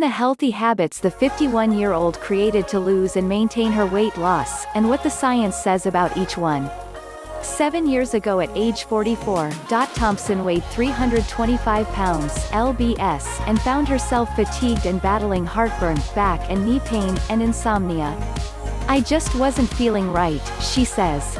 the healthy habits the 51-year-old created to lose and maintain her weight loss, and what the science says about each one. 7 years ago at age 44, Thompson weighed 325 pounds lbs and found herself fatigued and battling heartburn, back and knee pain, and insomnia. "I just wasn't feeling right," she says.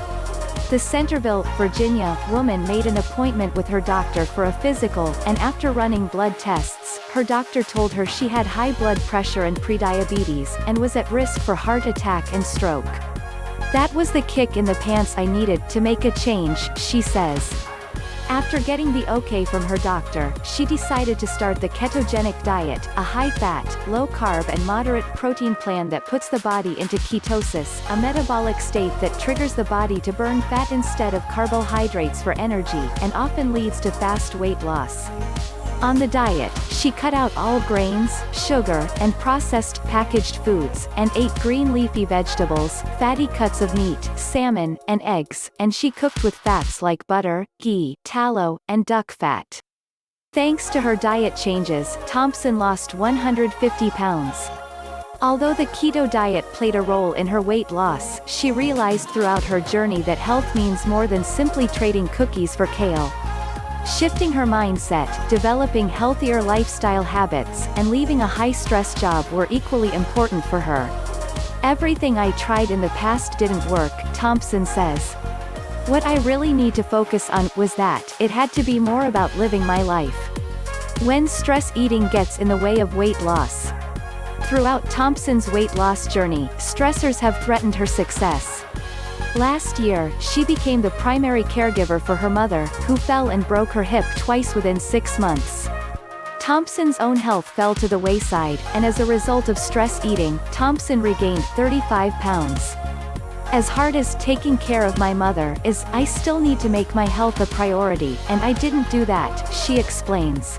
The Centreville, Virginia, woman made an appointment with her doctor for a physical, and after running blood tests, her doctor told her she had high blood pressure and prediabetes, and was at risk for heart attack and stroke. "That was the kick in the pants I needed to make a change," she says. After getting the okay from her doctor, she decided to start the ketogenic diet, a high-fat, low-carb and moderate protein plan that puts the body into ketosis, a metabolic state that triggers the body to burn fat instead of carbohydrates for energy, and often leads to fast weight loss. On the diet, she cut out all grains, sugar, and processed, packaged foods, and ate green leafy vegetables, fatty cuts of meat, salmon, and eggs, and she cooked with fats like butter, ghee, tallow, and duck fat. Thanks to her diet changes, Thompson lost 150 pounds. Although the keto diet played a role in her weight loss, she realized throughout her journey that health means more than simply trading cookies for kale. Shifting her mindset, developing healthier lifestyle habits, and leaving a high-stress job were equally important for her. "Everything I tried in the past didn't work," Thompson says. "What I really need to focus on was that it had to be more about living my life. When stress eating gets in the way of weight loss." Throughout Thompson's weight loss journey, stressors have threatened her success. Last year, she became the primary caregiver for her mother, who fell and broke her hip twice within 6 months. Thompson's own health fell to the wayside, and as a result of stress eating, Thompson regained 35 pounds. "As hard as taking care of my mother is, I still need to make my health a priority, and I didn't do that," she explains.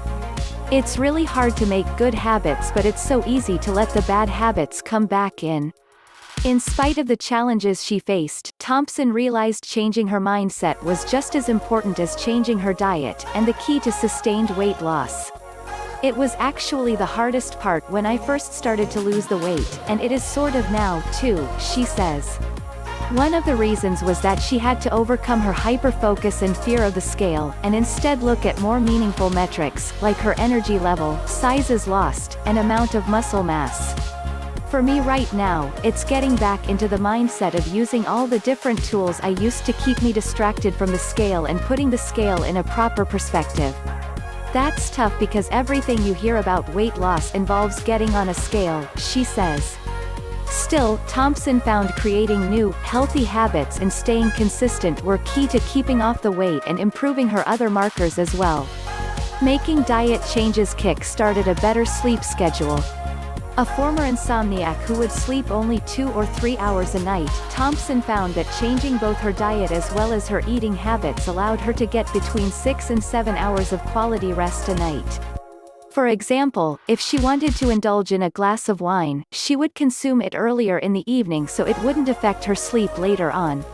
"It's really hard to make good habits, but it's so easy to let the bad habits come back in." In spite of the challenges she faced, Thompson realized changing her mindset was just as important as changing her diet, and the key to sustained weight loss. "It was actually the hardest part when I first started to lose the weight, and it is sort of now, too," she says. One of the reasons was that she had to overcome her hyper-focus and fear of the scale, and instead look at more meaningful metrics, like her energy level, sizes lost, and amount of muscle mass. "For me right now, it's getting back into the mindset of using all the different tools I used to keep me distracted from the scale and putting the scale in a proper perspective. That's tough because everything you hear about weight loss involves getting on a scale," she says. Still, Thompson found creating new, healthy habits and staying consistent were key to keeping off the weight and improving her other markers as well. Making diet changes kick-started a better sleep schedule. A former insomniac who would sleep only 2 or 3 hours a night, Thompson found that changing both her diet as well as her eating habits allowed her to get between 6 and 7 hours of quality rest a night. For example, if she wanted to indulge in a glass of wine, she would consume it earlier in the evening so it wouldn't affect her sleep later on.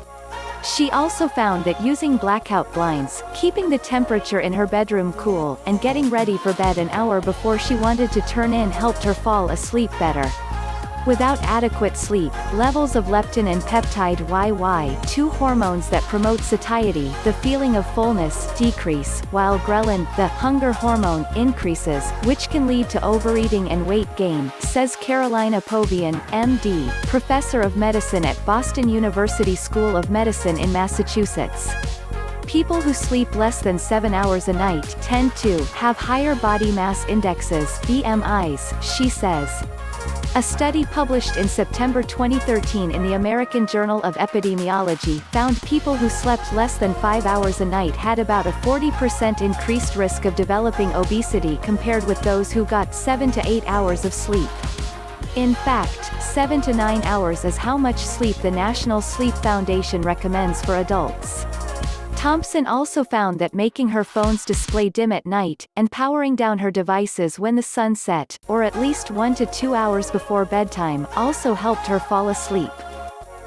She also found that using blackout blinds, keeping the temperature in her bedroom cool, and getting ready for bed an hour before she wanted to turn in helped her fall asleep better. Without adequate sleep, levels of leptin and peptide YY, two hormones that promote satiety, the feeling of fullness, decrease, while ghrelin, the hunger hormone, increases, which can lead to overeating and weight gain, says Carolina Povian, MD, professor of medicine at Boston University School of Medicine in Massachusetts. People who sleep less than 7 hours a night tend to have higher body mass indexes, BMIs, she says. A study published in September 2013 in the American Journal of Epidemiology found people who slept less than 5 hours a night had about a 40% increased risk of developing obesity compared with those who got 7 to 8 hours of sleep. In fact, 7 to 9 hours is how much sleep the National Sleep Foundation recommends for adults. Thompson also found that making her phone's display dim at night, and powering down her devices when the sun set, or at least 1 to 2 hours before bedtime, also helped her fall asleep.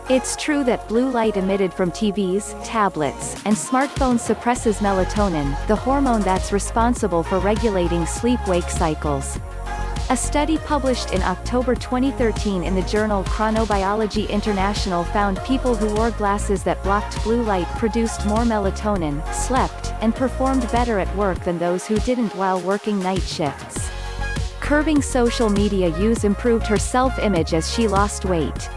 It's true that blue light emitted from TVs, tablets, and smartphones suppresses melatonin, the hormone that's responsible for regulating sleep-wake cycles. A study published in October 2013 in the journal Chronobiology International found people who wore glasses that blocked blue light produced more melatonin, slept, and performed better at work than those who didn't while working night shifts. Curbing social media use improved her self-image as she lost weight.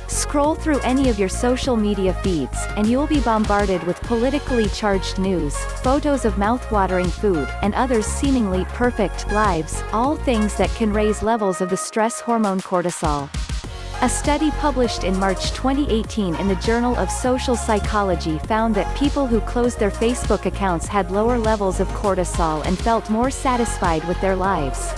Scroll through any of your social media feeds, and you'll be bombarded with politically charged news, photos of mouth-watering food, and others' seemingly perfect lives, all things that can raise levels of the stress hormone cortisol. A study published in March 2018 in the Journal of Social Psychology found that people who closed their Facebook accounts had lower levels of cortisol and felt more satisfied with their lives.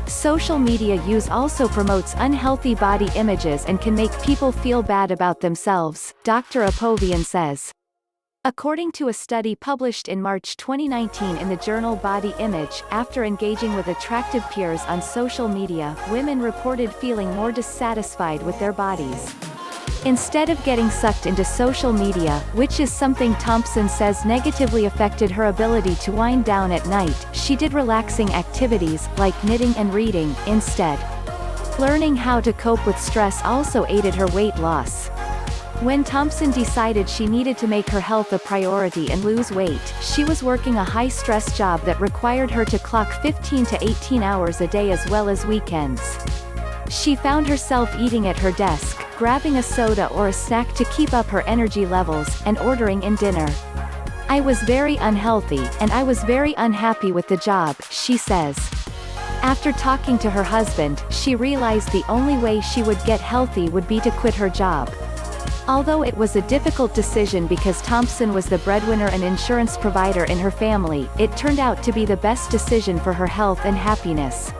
Social media use also promotes unhealthy body images and can make people feel bad about themselves, Dr. Apovian says. According to a study published in March 2019 in the journal Body Image, after engaging with attractive peers on social media, women reported feeling more dissatisfied with their bodies. Instead of getting sucked into social media, which is something Thompson says negatively affected her ability to wind down at night, she did relaxing activities, like knitting and reading, instead. Learning how to cope with stress also aided her weight loss. When Thompson decided she needed to make her health a priority and lose weight, she was working a high-stress job that required her to clock 15 to 18 hours a day as well as weekends. She found herself eating at her desk, grabbing a soda or a snack to keep up her energy levels, and ordering in dinner. I was very unhealthy, and I was very unhappy with the job, she says. After talking to her husband, she realized the only way she would get healthy would be to quit her job. Although it was a difficult decision because Thompson was the breadwinner and insurance provider in her family, it turned out to be the best decision for her health and happiness.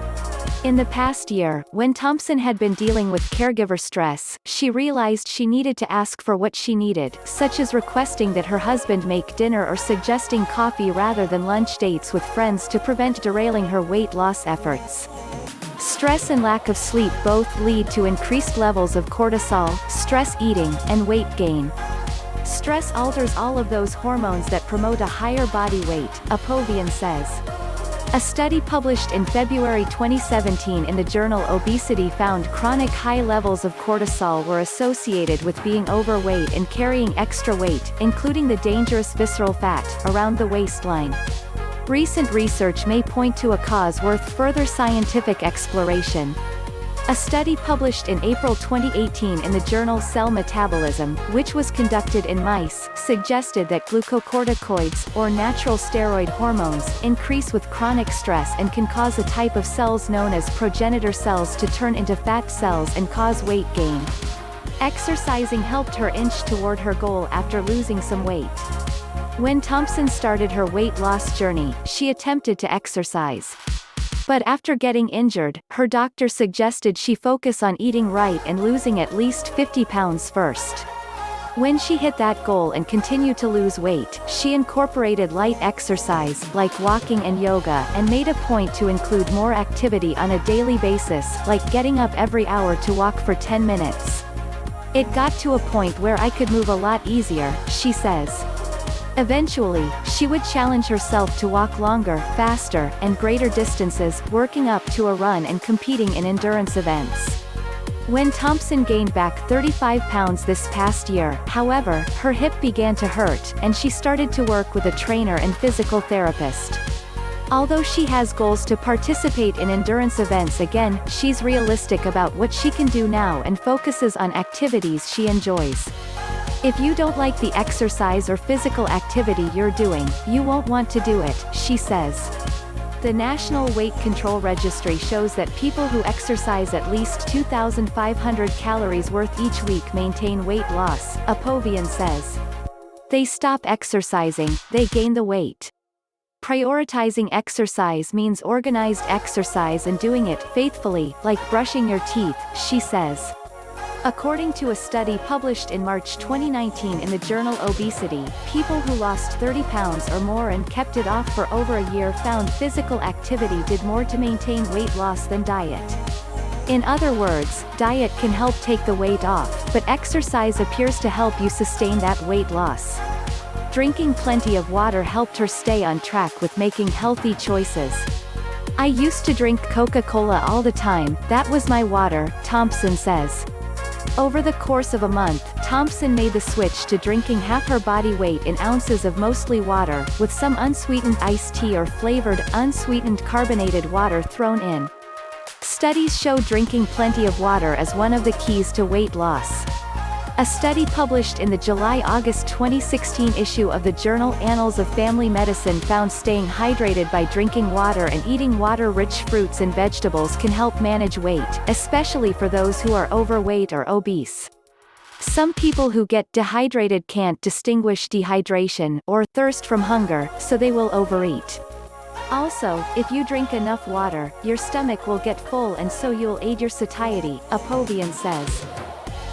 In the past year, when Thompson had been dealing with caregiver stress, she realized she needed to ask for what she needed, such as requesting that her husband make dinner or suggesting coffee rather than lunch dates with friends to prevent derailing her weight loss efforts. Stress and lack of sleep both lead to increased levels of cortisol, stress eating, and weight gain. Stress alters all of those hormones that promote a higher body weight, Apovian says. A study published in February 2017 in the journal Obesity found chronic high levels of cortisol were associated with being overweight and carrying extra weight, including the dangerous visceral fat, around the waistline. Recent research may point to a cause worth further scientific exploration. A study published in April 2018 in the journal Cell Metabolism, which was conducted in mice, suggested that glucocorticoids, or natural steroid hormones, increase with chronic stress and can cause a type of cells known as progenitor cells to turn into fat cells and cause weight gain. Exercising helped her inch toward her goal after losing some weight. When Thompson started her weight loss journey, she attempted to exercise. But after getting injured, her doctor suggested she focus on eating right and losing at least 50 pounds first. When she hit that goal and continued to lose weight, she incorporated light exercise, like walking and yoga, and made a point to include more activity on a daily basis, like getting up every hour to walk for 10 minutes. It got to a point where I could move a lot easier, she says. Eventually, she would challenge herself to walk longer, faster, and greater distances, working up to a run and competing in endurance events. When Thompson gained back 35 pounds this past year, however, her hip began to hurt, and she started to work with a trainer and physical therapist. Although she has goals to participate in endurance events again, she's realistic about what she can do now and focuses on activities she enjoys. If you don't like the exercise or physical activity you're doing, you won't want to do it, she says. The National Weight Control Registry shows that people who exercise at least 2,500 calories worth each week maintain weight loss, Apovian says. They stop exercising, they gain the weight. Prioritizing exercise means organized exercise and doing it faithfully, like brushing your teeth, she says. According to a study published in March 2019 in the journal Obesity, people who lost 30 pounds or more and kept it off for over a year found physical activity did more to maintain weight loss than diet. In other words, diet can help take the weight off, but exercise appears to help you sustain that weight loss. Drinking plenty of water helped her stay on track with making healthy choices. I used to drink Coca-Cola all the time, that was my water, Thompson says. Over the course of a month, Thompson made the switch to drinking half her body weight in ounces of mostly water, with some unsweetened iced tea or flavored, unsweetened carbonated water thrown in. Studies show drinking plenty of water as one of the keys to weight loss. A study published in the July-August 2016 issue of the journal Annals of Family Medicine found staying hydrated by drinking water and eating water-rich fruits and vegetables can help manage weight, especially for those who are overweight or obese. Some people who get dehydrated can't distinguish dehydration or thirst from hunger, so they will overeat. Also, if you drink enough water, your stomach will get full and so you'll aid your satiety, Apovian says.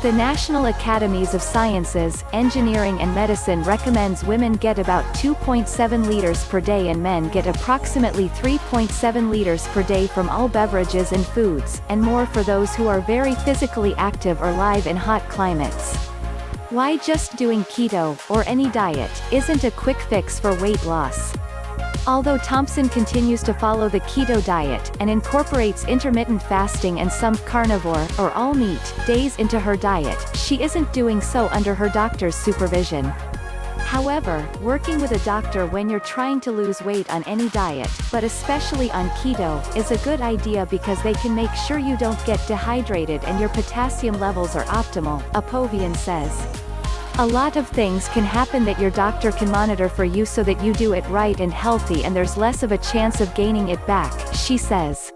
The National Academies of Sciences, Engineering and Medicine recommends women get about 2.7 liters per day and men get approximately 3.7 liters per day from all beverages and foods, and more for those who are very physically active or live in hot climates. Why just doing keto, or any diet, isn't a quick fix for weight loss? Although Thompson continues to follow the keto diet, and incorporates intermittent fasting and some carnivore, or all-meat, days into her diet, she isn't doing so under her doctor's supervision. However, working with a doctor when you're trying to lose weight on any diet, but especially on keto, is a good idea because they can make sure you don't get dehydrated and your potassium levels are optimal, Apovian says. A lot of things can happen that your doctor can monitor for you so that you do it right and healthy and there's less of a chance of gaining it back, she says.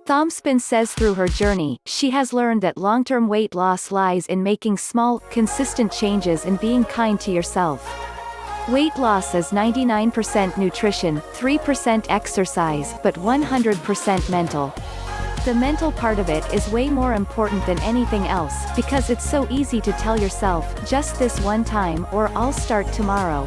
Thompson says through her journey, she has learned that long-term weight loss lies in making small, consistent changes and being kind to yourself. Weight loss is 99% nutrition, 3% exercise, but 100% mental. The mental part of it is way more important than anything else, because it's so easy to tell yourself, just this one time, or I'll start tomorrow.